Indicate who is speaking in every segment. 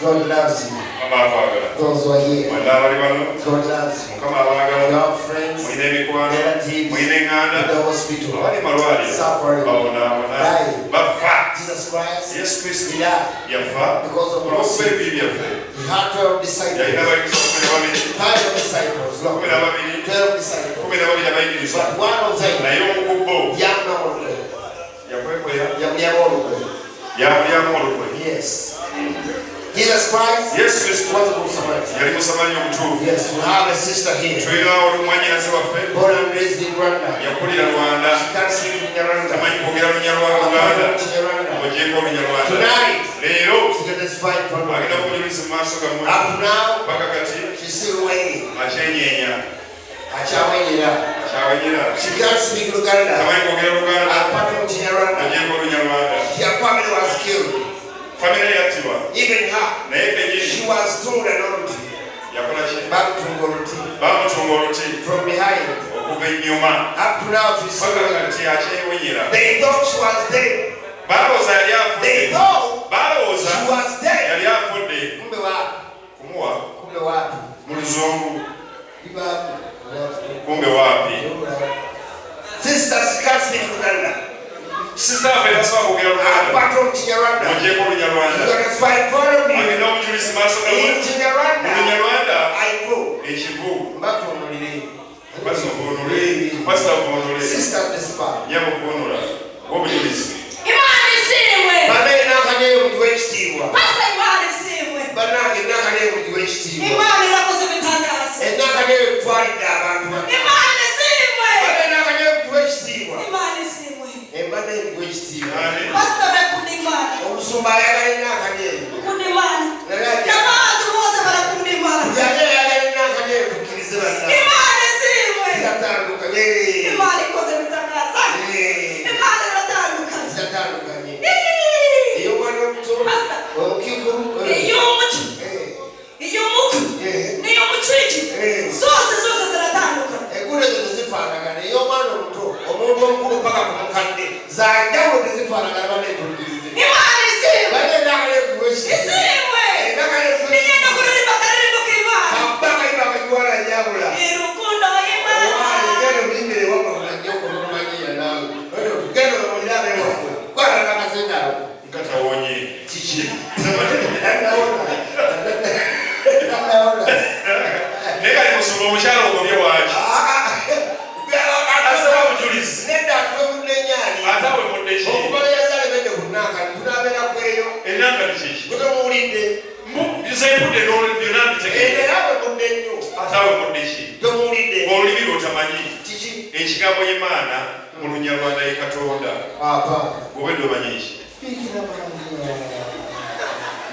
Speaker 1: God loves you. Those who are here. God loves you. Your friends, relatives, in the hospital, suffering, dying. Jesus Christ, He died because of our sin. He had 12 disciples. 5 disciples. No, 12 disciples. But one of them, yes. Jesus Christ, yes, was a good Samaritan. Yes, we have a sister here. Born and raised in Rwanda. She can't speak in Rwanda. Tonight, she can testify for me. Up to now, she's still waiting. She can't speak Luganda. Apart from Rwanda, her family was killed. Even her, she was told an authority. From behind. Up to now, she's still waiting. They thought she was dead. They thought she was dead. Sisters can't speak Luganda. Sister, apart from Chinyarwanda, you're going to find part of me. In Chinyarwanda, I go. Sister, this part. bude no byonna bitegere atawe muddeshi olulimi lwotamanyi ekigambo y'Imana mu Lunyarwanda ye Katonda gobe domanyi ki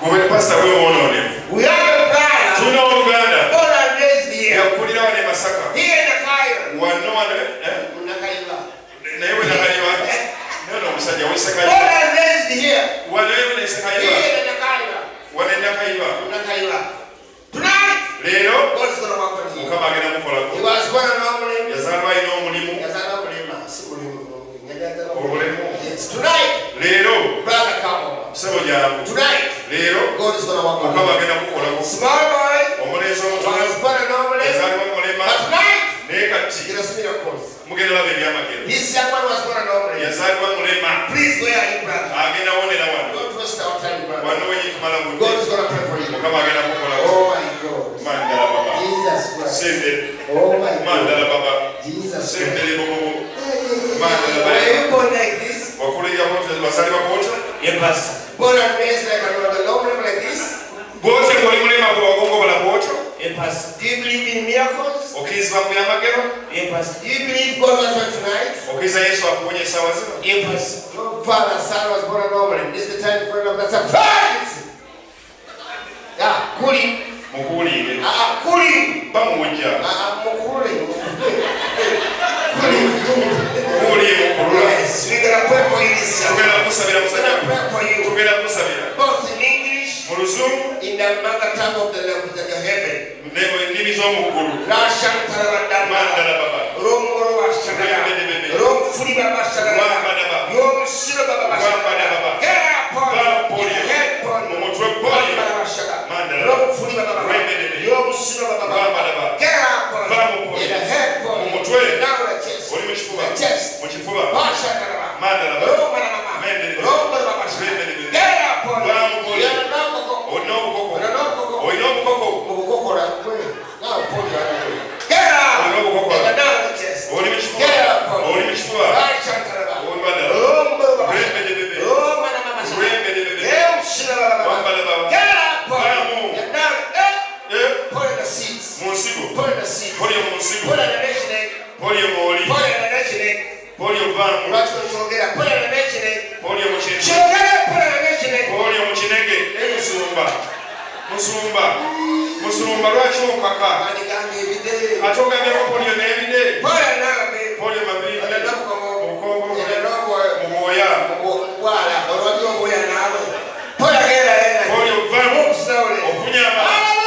Speaker 1: gobe pasta gwe wonoonefu tulina oluganda yakulira wane Masaka wano naye we Nakaliba nono omusajja wesekayiba wano nesekayiba wane Nakaliba leero Mukama agenda mukolako yazaalwa alina omulimu obulemu leero sebo gyangu leero Mukama agenda mukolako omulenzi omuto yazaalibwa mulema naye kati mugenda laba ebyamagero yazaalibwa mulema agenda wonera wano wenyitumala Mukama agenda mukolako mandala baba sende mandala baba sende bobo mandala baba wakulira wote basaliba wote
Speaker 2: Born and raised like another Lord like this.
Speaker 1: Bote ngoli mulema kwa wagongo bala bote.
Speaker 2: Do you believe in miracles?
Speaker 1: Okizwa mu yamagero?
Speaker 2: Do you believe God was born tonight?
Speaker 1: Okiza Yesu akuonye sawa zima?
Speaker 2: Father, son was born normally. This is the time for that's a fact. Yeah, kuli.
Speaker 1: Mukuli.
Speaker 2: Kuli.
Speaker 1: Bamuja.
Speaker 2: Mukuli.
Speaker 1: Kuli mukulu.
Speaker 2: Yes, we're gonna pray for you this year.
Speaker 1: We're gonna pray for you.
Speaker 2: We're gonna pray for you. Both in English, in the mother tongue of the heaven.
Speaker 1: Ndimi zo mukulu.
Speaker 2: Mandala
Speaker 1: baba.
Speaker 2: Romoro washagara. Rom furi baba shagara. Yom siro baba shagara. Get up on your head on. Mandala. Rom furi baba. Yom siro baba. Get up on your head on. Now the chest. The chest. Shagara.
Speaker 1: Mandala.
Speaker 2: Romana mama. Rom baba shagara. Get up on your
Speaker 1: Musumba lwaki okaka atogambye ko polio n'ebide polio mabiri obukongo mubwoya polio vamu ofunye amaani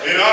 Speaker 1: In